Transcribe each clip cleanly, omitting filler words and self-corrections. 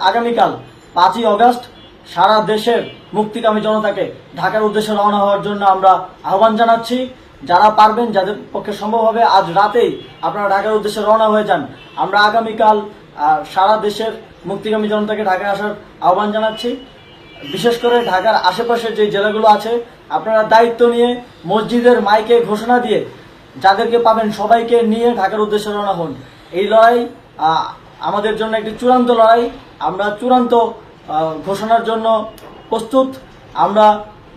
আগামীকাল 5ই অগস্ট সারা দেশের মুক্তিকামী জনতাকে ঢাকার উদ্দেশ্যে রওনা হওয়ার জন্য আমরা আহ্বান জানাচ্ছি। যারা পারবেন, যাদের পক্ষে সম্ভব হবে, আজ রাতেই আপনারা ঢাকার উদ্দেশ্যে রওনা হয়ে যান। আমরা আগামীকাল সারা দেশের মুক্তিকামী জনতাকে ঢাকায় আসার আহ্বান জানাচ্ছি। বিশেষ করে ঢাকার আশেপাশের যে জেলাগুলো আছে, আপনারা দায়িত্ব নিয়ে মসজিদের মাইকে ঘোষণা দিয়ে যাদেরকে পাবেন সবাইকে নিয়ে ঢাকার উদ্দেশ্যে রওনা হন। এই লড়াই আমাদের জন্য একটি চূড়ান্ত লড়াই। আমরা চূড়ান্ত ঘোষণার জন্য প্রস্তুত। আমরা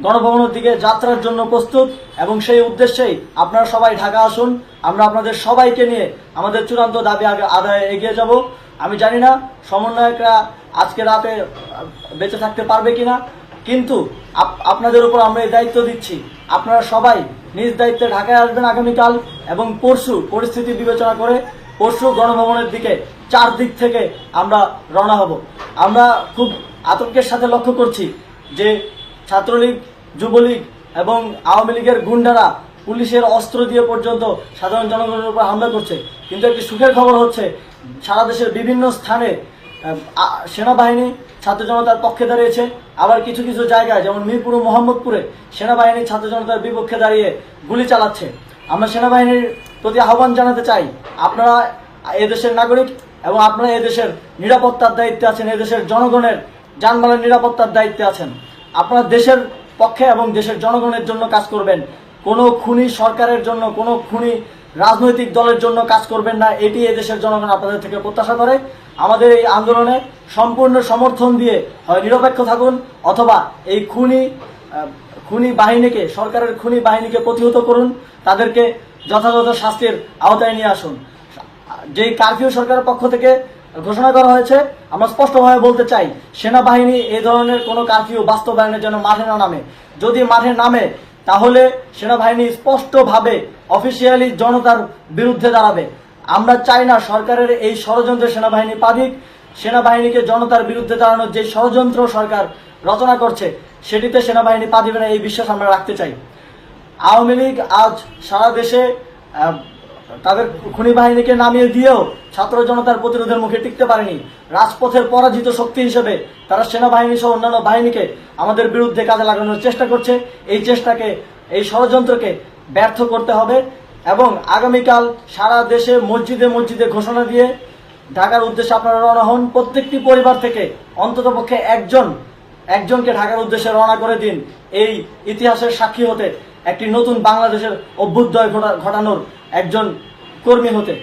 গণভবনের দিকে যাত্রার জন্য প্রস্তুত এবং সেই উদ্দেশ্যেই আপনারা সবাই ঢাকা আসুন। আমরা আপনাদের সবাইকে নিয়ে আমাদের চূড়ান্ত দাবি আদায়ে এগিয়ে যাব। আমি জানি না সমন্বয়করা আজকে রাতে বেঁচে থাকতে পারবে কিনা, কিন্তু আপনাদের উপর আমরা এই দায়িত্ব দিচ্ছি। আপনারা সবাই নিজ দায়িত্বে ঢাকায় আসবেন আগামীকাল এবং পরশু পরিস্থিতি বিবেচনা করে পরশু গণভবনের দিকে 4 দিক থেকে আমরা রওনা হব। আমরা খুব আতঙ্কের সাথে লক্ষ্য করছি যে ছাত্রলীগ, যুবলীগ এবং আওয়ামী লীগের গুন্ডারা পুলিশের অস্ত্র দিয়ে পর্যন্ত সাধারণ জনগণের উপর হামলা করছে। কিন্তু একটি সুখের খবর হচ্ছে, সারা দেশের বিভিন্ন স্থানে সেনাবাহিনী ছাত্র জনতার পক্ষে দাঁড়িয়েছে। আবার কিছু কিছু জায়গায় যেমন মিরপুর ও মোহাম্মদপুরে সেনাবাহিনী ছাত্র জনতার বিপক্ষে দাঁড়িয়ে গুলি চালাচ্ছে। আমরা সেনাবাহিনীর প্রতি আহ্বান জানাতে চাই, আপনারা এদেশের নাগরিক এবং আপনারা এদেশের নিরাপত্তার দায়িত্বে আছেন, এদেশের জনগণের যানবাহনের নিরাপত্তার দায়িত্বে আছেন। আপনারা দেশের পক্ষে এবং দেশের জনগণের জন্য কাজ করবেন। কোনো খুনি সরকারের জন্য, কোনো খুনি রাজনৈতিক দলের জন্য কাজ করবেন না। এটি এদেশের জনগণ আপনাদের থেকে প্রত্যাশা করে। আমাদের এই আন্দোলনে সম্পূর্ণ সমর্থন দিয়ে হয় নিরপেক্ষ থাকুন, অথবা এই খুনি বাহিনীকে, সরকারের খুনি বাহিনীকে প্রতিহত করুন, তাদেরকে যথাযথ শাস্তির আওতায় নিয়ে আসুন। যেই কারফিউ সরকারের পক্ষ থেকে ঘোষণা করা হয়েছে, আমরা স্পষ্টভাবে বলতে চাই, সেনাবাহিনী এই ধরনের কোনো কারফিউ বাস্তবায়নের জন্য মাঠে না নামে। যদি মাঠে নামে তাহলে সেনাবাহিনী স্পষ্টভাবে অফিসিয়ালি জনতার বিরুদ্ধে দাঁড়াবে। আমরা চাই না সরকারের এই ষড়যন্ত্রে সেনাবাহিনী পা দিক। সেনাবাহিনীকে জনতার বিরুদ্ধে দাঁড়ানোর যে ষড়যন্ত্র সরকার রচনা করছে, সেটিতে সেনাবাহিনী পা দিবে না, এই বিশ্বাস আমরা রাখতে চাই। আওয়ামী লীগ আজ সারা দেশে তাদের খুনি বাহিনীকে নামিয়ে দিয়েও ছাত্র জনতার প্রতিরোধের মুখে টিকতে পারেনি। রাজপথের পরাজিত শক্তি হিসেবে তারা সেনাবাহিনী সহ অন্যান্য বাহিনীকে আমাদের বিরুদ্ধে কাজে লাগানোর চেষ্টা করছে। এই চেষ্টাকে, এই ষড়যন্ত্রকে ব্যর্থ করতে হবে এবং আগামীকাল সারা দেশে মসজিদে মসজিদে ঘোষণা দিয়ে ঢাকার উদ্দেশ্যে আপনারা রওনা হন। প্রত্যেকটি পরিবার থেকে অন্ততপক্ষে একজনকে ঢাকার উদ্দেশ্যে রওনা করে দিন, এই ইতিহাসের সাক্ষী হতে, একটি নতুন বাংলাদেশের অভ্যুদয় ঘটানোর একজন কর্মী হতে।